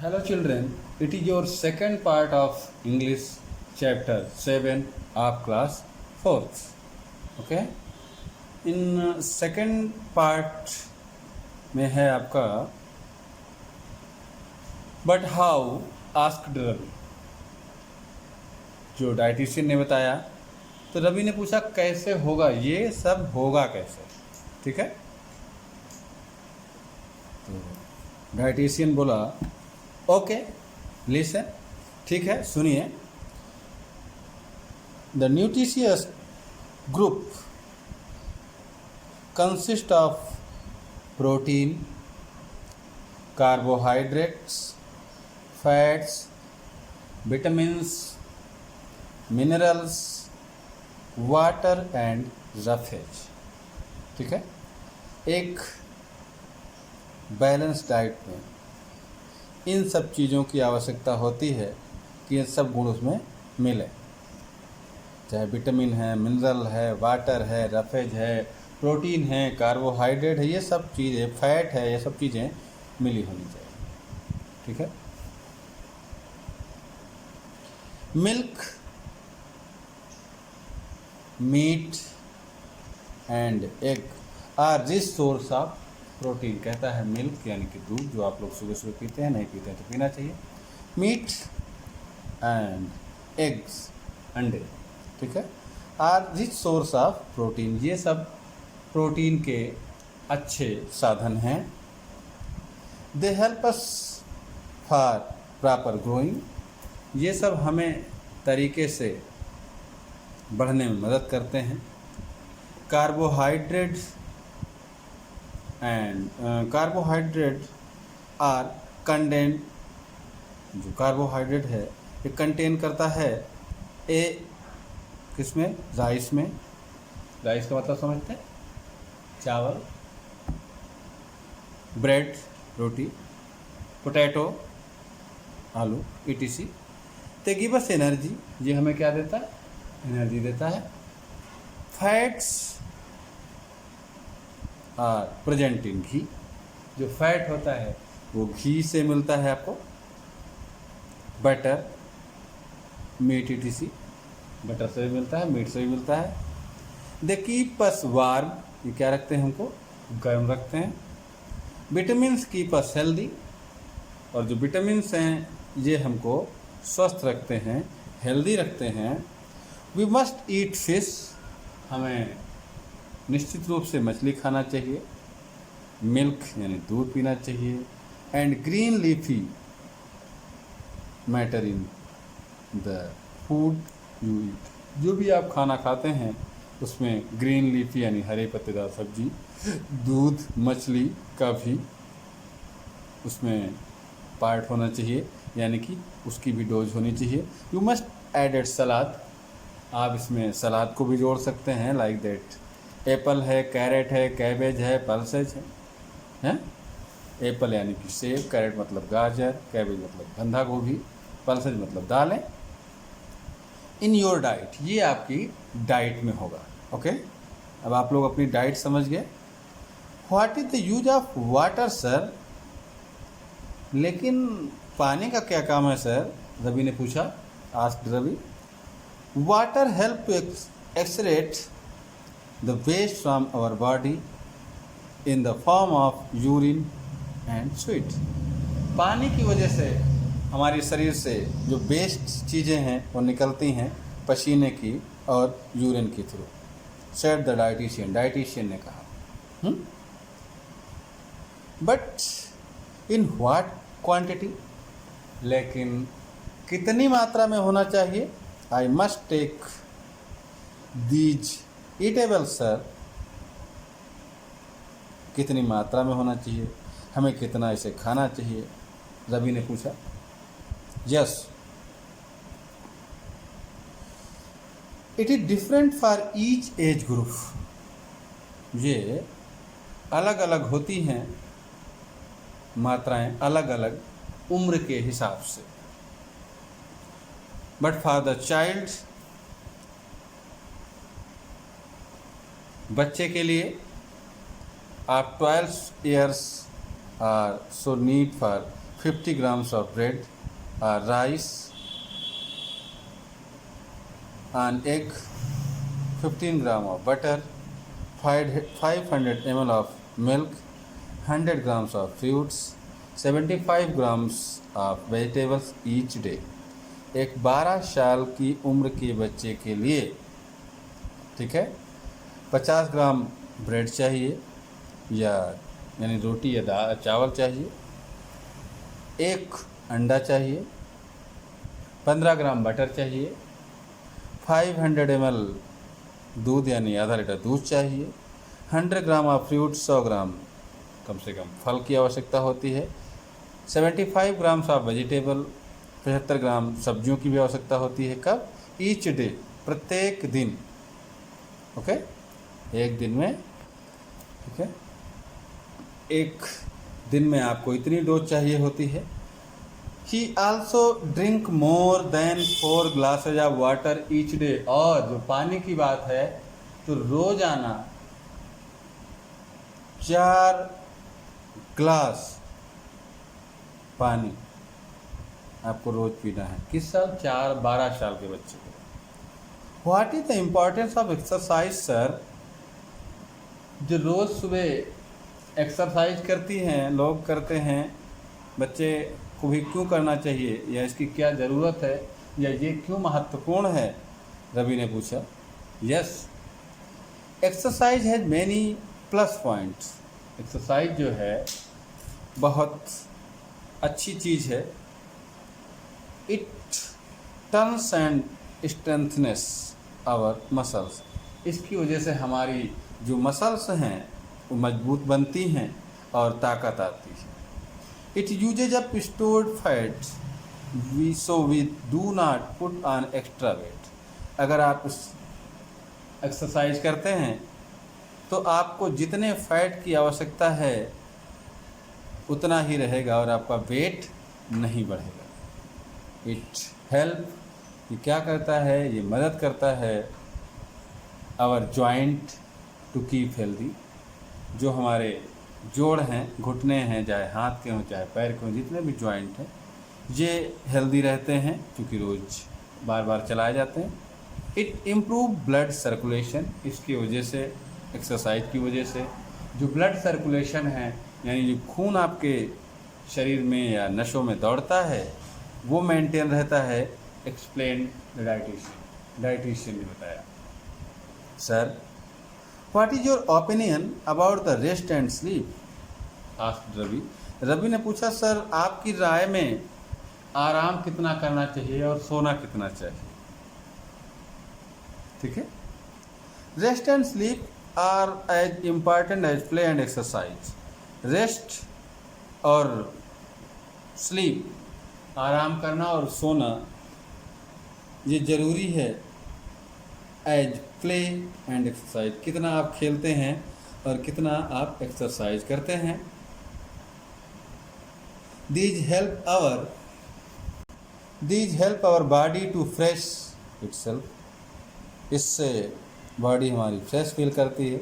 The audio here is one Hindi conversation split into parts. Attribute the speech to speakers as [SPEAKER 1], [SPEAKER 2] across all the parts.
[SPEAKER 1] Hello children, it is your second part of English chapter 7 of class 4th. Okay? In second part में है आपका बट हाउ आस्क्ड रवि, जो डाइटिशियन ने बताया। तो रवि ने पूछा कैसे होगा, ये सब होगा कैसे। ठीक है, तो डाइटिशियन बोला ओके लिसन, ठीक है सुनिए। The nutritious group consist of protein, carbohydrates, fats, vitamins, minerals, water and roughage. ठीक है, एक बैलेंस डाइट में इन सब चीज़ों की आवश्यकता होती है कि ये सब गुण उसमें मिले, चाहे विटामिन है, मिनरल है, वाटर है, रफेज है, प्रोटीन है, कार्बोहाइड्रेट है, ये सब चीज़ें, फैट है, ये सब चीज़ें मिली होनी चाहिए। ठीक है, milk, meat and egg are rich source of protein. कहता है मिल्क यानी कि दूध, जो आप लोग सुबह सुबह पीते हैं, नहीं पीते हैं तो पीना चाहिए। मीट एंड एग्स, अंडे, ठीक है, are rich source of protein, ये सब प्रोटीन के अच्छे साधन हैं। They help us for proper growing, ये सब हमें तरीके से बढ़ने में मदद करते हैं। कार्बोहाइड्रेट आर कंटेन, जो कार्बोहाइड्रेट है ये कंटेन करता है ए किसमें, राइस में। राइस का मतलब समझते हैं, चावल, ब्रेड, रोटी, पोटैटो, आलू, etc। ते गिव अस एनर्जी, ये हमें क्या देता है, एनर्जी देता है। फैट्स आर प्रेजेंट इन घी, जो फैट होता है वो घी से मिलता है आपको। बटर, मीट, etc, बटर से भी मिलता है, मीट से भी मिलता है। दे कीप अस वार्म, ये क्या रखते हैं, हमको गर्म रखते हैं। विटामिन्स कीप अस हेल्दी, और जो विटामिन्स हैं ये हमको स्वस्थ रखते हैं, हेल्दी रखते हैं। वी मस्ट ईट फिश, हमें निश्चित रूप से मछली खाना चाहिए। मिल्क यानी दूध पीना चाहिए। And green leafy matter in the food you eat, जो भी आप खाना खाते हैं उसमें ग्रीन लीफी यानी हरे पत्तेदार सब्जी, दूध, मछली का भी उसमें पार्ट होना चाहिए, यानी कि उसकी भी डोज होनी चाहिए। यू मस्ट एडेड सलाद, आप इसमें सलाद को भी जोड़ सकते हैं, लाइक दैट एप्पल है, कैरेट है, कैबेज है, पल्सेज है। एप्पल यानी कि सेब, कैरेट मतलब गाजर, कैबेज मतलब बंधा गोभी, पल्सेज मतलब दालें। इन योर डाइट, ये आपकी डाइट में होगा। ओके, अब आप लोग अपनी डाइट समझ गए। What is the use of water sir, लेकिन पानी का क्या काम है सर, रवि ने पूछा। Asked Ravi. Water help to excrete the waste from our body in the form of urine and sweat। पानी की वजह से हमारे शरीर से जो वेस्ट चीज़ें हैं वो निकलती हैं पसीने की और यूरिन के through. Said the dietitian, dietitian ने कहा। बट इन व्हाट क्वांटिटी, लेकिन कितनी मात्रा में होना चाहिए। I must take these eatable sir, कितनी मात्रा में होना चाहिए, हमें कितना इसे खाना चाहिए, रवि ने पूछा। Yes, it is different for each age group, ये अलग अलग होती हैं मात्राएं, अलग अलग उम्र के हिसाब से। बट फॉर द चाइल्ड, बच्चे के लिए आप 12 years are so need for 50 grams of bread or rice, an egg, 15 gram of butter, 500 ml of milk, 100 grams of fruits, 75 grams of vegetables each day. एक 12 साल की उम्र के बच्चे के लिए, ठीक है, 50 ग्राम ब्रेड चाहिए या यानी रोटी या दाल चावल चाहिए, एक अंडा चाहिए, 15 ग्राम बटर चाहिए, 500 ml दूध यानी आधा लीटर दूध चाहिए, 100 ग्राम ऑफ फ्रूट, 100 ग्राम कम से कम फल की आवश्यकता होती है, 75 ग्राम्स ऑफ वेजिटेबल, 75 ग्राम सब्जियों की भी आवश्यकता होती है। कब? ईच डे, प्रत्येक दिन। ओके, एक दिन में, ठीक है, एक दिन में आपको इतनी डोज चाहिए होती है। ही also drink more than 4 glasses of water each day. और जो पानी की बात है तो रोजाना 4 ग्लास पानी आपको रोज पीना है। किस साल? 12 साल के बच्चे को। What is the importance of exercise sir? जो रोज़ सुबह एक्सरसाइज करती हैं, लोग करते हैं, बच्चे को भी क्यों करना चाहिए या इसकी क्या ज़रूरत है या ये क्यों महत्वपूर्ण है? रवि ने पूछा। Yes, exercise has many plus points. Exercise जो है बहुत अच्छी चीज़ है। It turns and strengthens our muscles. इसकी वजह से हमारी जो मसल्स हैं वो मजबूत बनती हैं और ताकत आती है। It uses up stored fat we do not put on extra weight. अगर आप एक्सरसाइज करते हैं तो आपको जितने फैट की आवश्यकता है उतना ही रहेगा और आपका वेट नहीं बढ़ेगा। इट हेल्प, ये क्या करता है? ये मदद करता है our joint to keep healthy. जो हमारे जोड़ हैं, घुटने हैं, चाहे हाथ के हों चाहे पैर के हों, जितने भी जॉइंट हैं ये हेल्दी रहते हैं क्योंकि रोज़ बार बार चलाए जाते हैं। It improve blood circulation. इसकी वजह से, एक्सरसाइज की वजह से जो ब्लड सर्कुलेशन है यानी जो खून आपके शरीर में या नसों में दौड़ता है वो मेंटेन रहता है। एक्सप्लेन द डाइटिशियन ने बताया। Sir, what is your opinion about the rest and sleep? Asked Ravi. Ravi ने पूछा, सर आपकी राय में आराम कितना करना चाहिए और सोना कितना चाहिए? ठीक है। Rest and sleep are as important as play and exercise. Rest और स्लीप, आराम करना और सोना, ये ज़रूरी है एज प्ले एंड एक्सरसाइज। कितना आप खेलते हैं और कितना आप एक्सरसाइज करते हैं। These help our body to fresh itself. इससे बॉडी हमारी फ्रेश फील करती है।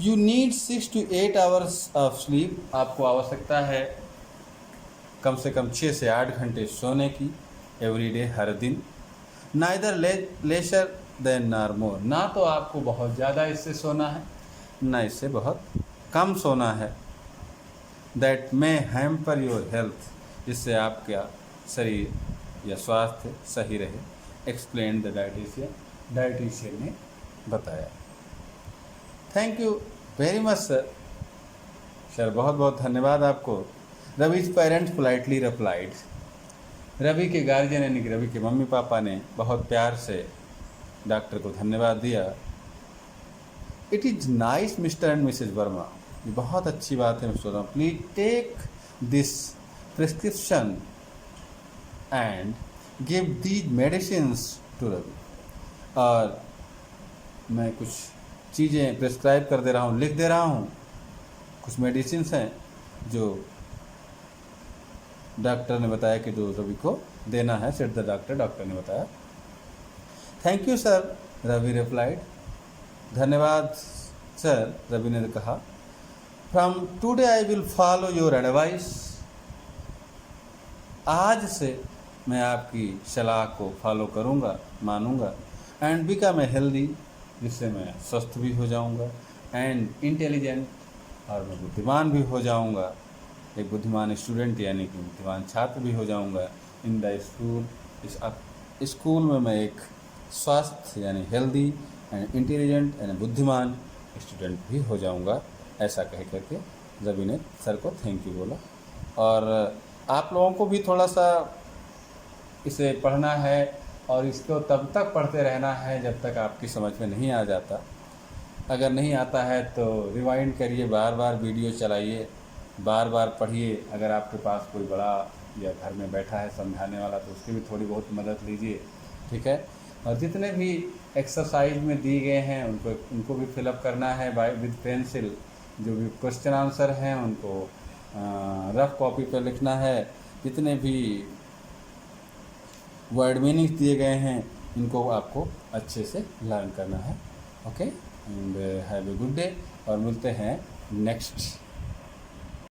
[SPEAKER 1] You need 6 to 8 hours of sleep. आपको आवश्यकता है कम से कम 6 से 8 घंटे सोने की एवरी डे, हर दिन। नाइदर लेशर देन नॉर मोर। ना तो आपको बहुत ज़्यादा इससे सोना है ना इससे बहुत कम सोना है। That may hamper your health. जिससे आपका शरीर या स्वास्थ्य सही रहे। एक्सप्लेन द डाइटिशियन ने बताया। Thank you very much sir. Sir बहुत बहुत धन्यवाद आपको। रवि's पेरेंट्स पोलाइटली रिप्लाइड। रवि के गार्जियन यानी कि रवि के मम्मी पापा ने बहुत प्यार से डॉक्टर को धन्यवाद दिया। It is nice Mr and Mrs Verma. ये बहुत अच्छी बात है Mr Verma. Please take this prescription and give these medicines to Ravi. और मैं कुछ चीज़ें प्रिस्क्राइब कर दे रहा हूँ, लिख दे रहा हूँ। कुछ मेडिसिन्स हैं जो डॉक्टर ने बताया कि जो रवि को देना है। सेट द डॉक्टर ने बताया। Thank you sir, Ravi replied. धन्यवाद सर, रवि ने कहा। From today I will follow your advice. आज से मैं आपकी सलाह को फॉलो करूँगा, मानूँगा एंड बिकम ए हेल्दी, जिससे मैं स्वस्थ भी हो जाऊँगा एंड इंटेलिजेंट, और मैं बुद्धिमान भी हो जाऊँगा, एक बुद्धिमान स्टूडेंट यानी कि बुद्धिमान छात्र भी हो जाऊँगा इन द स्कूल। इस स्कूल में मैं एक स्वस्थ यानी हेल्दी एंड इंटेलिजेंट यानी बुद्धिमान स्टूडेंट भी हो जाऊँगा। ऐसा कह करके जबी ने सर को थैंक यू बोला। और आप लोगों को भी थोड़ा सा इसे पढ़ना है और इसको तब तक पढ़ते रहना है जब तक आपकी समझ में नहीं आ जाता। अगर नहीं आता है तो रिवाइंड करिए, बार बार वीडियो चलाइए, बार बार पढ़िए। अगर आपके पास कोई बड़ा या घर में बैठा है समझाने वाला तो उसकी भी थोड़ी बहुत मदद लीजिए, ठीक है। और जितने भी एक्सरसाइज में दिए गए हैं उनको भी फिलअप करना है बाय विद पेंसिल। जो भी क्वेश्चन आंसर हैं उनको रफ कॉपी पर लिखना है। जितने भी वर्ड मीनिंग्स दिए गए हैं इनको आपको अच्छे से लर्न करना है। Okay and have a good day, और मिलते हैं नेक्स्ट